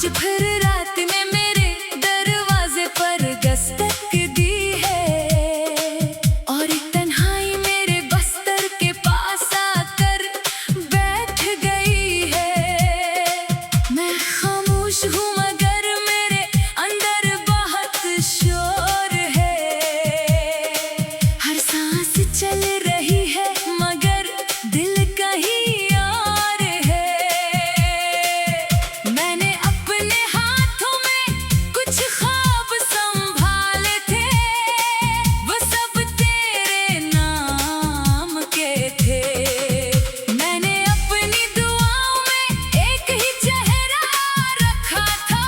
आज फिर रात ने मेरे दरवाजे पर दस्तक दी है और तन्हाई मेरे बस्तर के पास आकर बैठ गई है। मैं खामोश हूँ मगर मेरे अंदर बहुत शोर है। हर सांस चल रही है मगर दिल कहीं और है। मैंने अपने हाथों में कुछ ख्वाब संभाले थे, वो सब तेरे नाम के थे। मैंने अपनी दुआओं में एक ही चेहरा रखा था,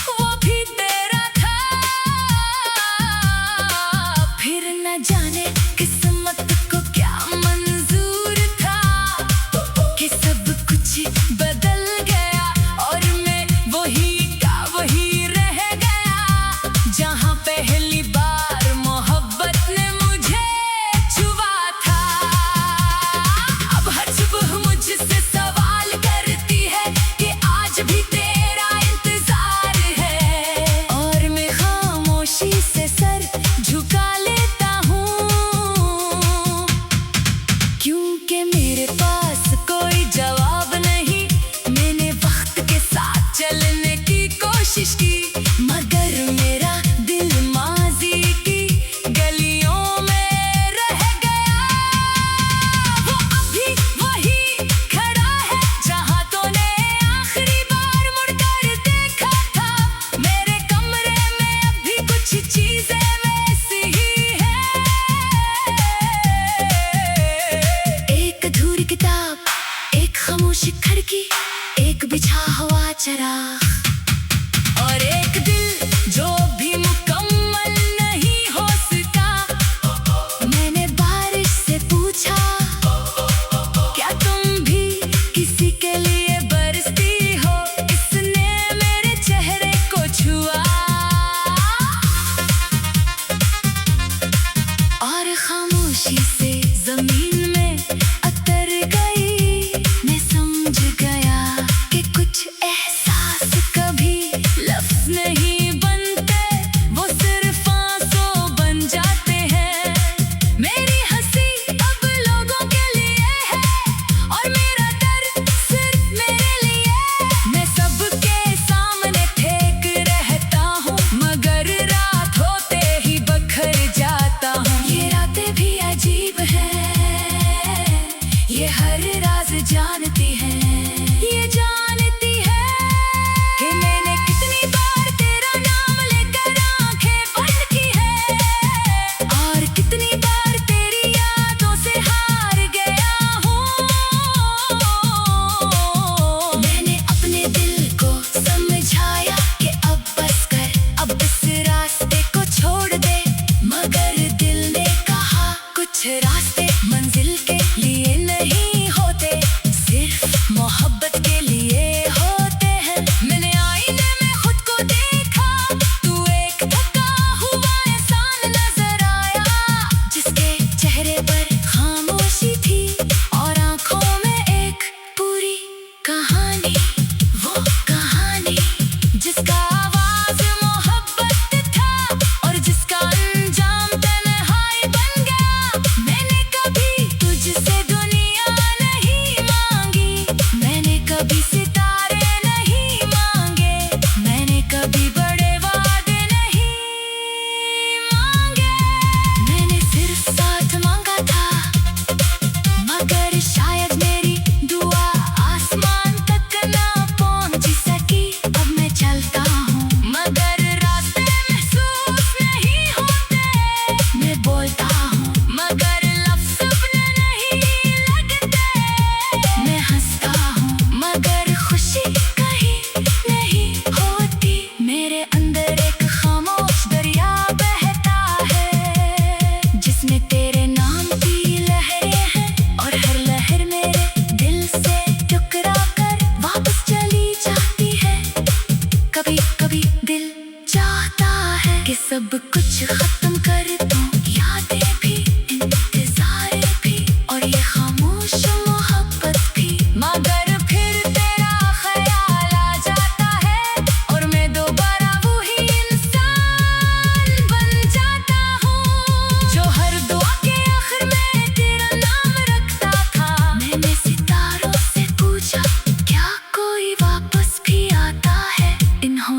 वो भी तेरा था। फिर न जाने किस्मत को क्या मंजूर था कि सब कुछ बदल गया और मैं वही का वही रह गया। जहाँ पहली बार मोहब्बत ने मुझे छुआ था, अब हर सुबह मुझसे सवाल करती है कि आज भी तेरा इंतजार है। और मैं खामोशी से सर झुका लेता हूँ, क्योंकि मेरे पास कोई जवाब नहीं। मैंने वक्त के साथ चलने की कोशिश की मगर मेरा दिल माजी की गलियों में रह गया। वो अभी वही खड़ा है जहाँ तूने आखिरी बार मुड़कर देखा था। मेरे कमरे में अभी कुछ चीजें वैसी ही है। एक अधूरी किताब, एक खामोश खिड़की, एक बिछा हुआ चराग और एक दिल जो भी मुकम्मल नहीं हो सका। मैंने बारिश से पूछा, क्या तुम भी किसी के लिए बरसती हो? इसने मेरे चेहरे को छुआ और खामोशी से जमीन में अतर गई। मैं समझ गया कि कुछ एहसास कभी लफ्ज नहीं बनते, वो सिर्फ आंसू बन जाते हैं। मेरी हंसी अब लोगों के लिए है और मेरा दर्द सिर्फ मेरे लिए। मैं सबके सामने फेंक रहता हूँ मगर रात होते ही बखर जाता हूँ। ये रातें भी अजीब हैं, ये हर राज जानती हैं। ये जानती है कि मैंने कितनी बार तेरा नाम लेकर आंखें बंद की है और कितनी बार तेरी यादों से हार गया हूँ। मैंने अपने दिल को समझाया कि अब बस कर, अब इस रास्ते को छोड़ दे मगर दिल ने कहा कुछ रास्ते मंजिल के लिए नहीं होते, सिर्फ मोहब्बत के लिए होते हैं। मैंने आईने में खुद को देखा, तू एक थका हुआ इंसान नजर आया जिसके चेहरे पर खामोशी थी और आंखों में एक पूरी कहानी। वो कहानी जिसका आवाज मोहब्बत था और जिसका अंजाम तन्हाई बन गया। मैंने कभी तुझसे दुनिया नहीं मांगी, मैंने कभी सितारे नहीं मांगे, मैंने कभी बड़े वादे नहीं मांगे। मैंने सिर्फ साथ मांगा था मगर शायद मेरी दुआ आसमान तक ना पहुंच सकी। अब मैं चलता हूँ मगर रास्ते महसूस नहीं होते। मैं बोलता हूँ मगर लफ्ज़ अपने नहीं लगते। मैं हंसता हूँ मगर खुशी कहीं नहीं होती। मेरे अंदर एक खामोश दरिया बहता है जिसमें तेरे नाम की लहरें हैं और हर लहर मेरे दिल से टकरा कर वापस चली जाती है। कभी कभी दिल चाहता है कि सब कुछ खत्म कर दूं, यादें भी, इंतजार भी और ये खामोश मोहब्बत भी, मगर फिर तेरा ख्याल आ जाता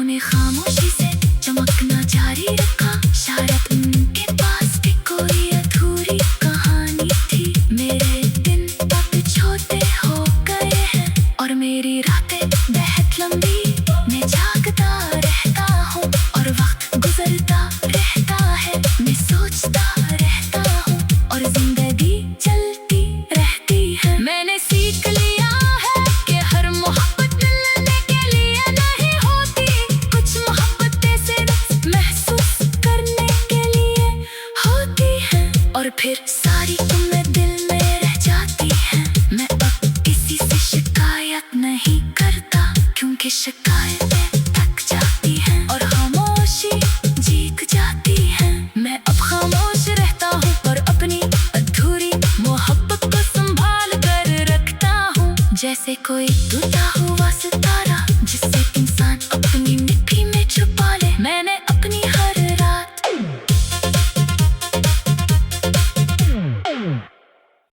ने खामोशी से चमकना जारी रखा। शायद उनके पास भी कोई अधूरी कहानी थी। मेरे दिन अब छोटे हो गए हैं और मेरी रातें बेहद लंबी। मैं जागता रहता हूँ और वक्त गुजरता रहता है। मैं सोचता रहता हूँ और जिंदगी चलती रहती है। मैंने सीख लिया है कि हर मोहब्बत मिलने के लिए नहीं होती। कुछ मोहब्बतें सिर्फ महसूस करने के लिए होती हैं और फिर सारी उम्र दिल में रह जाती हैं। मैं अब किसी से शिकायत नहीं करता क्योंकि शिकायतें थक जाती हैं और खामोशी जीत जाती हैं। मैं अब खामोश रहता हूँ और अपनी अधूरी मोहब्बत को संभाल कर रखता हूँ। जैसे कोई टूटा हुआ सितारा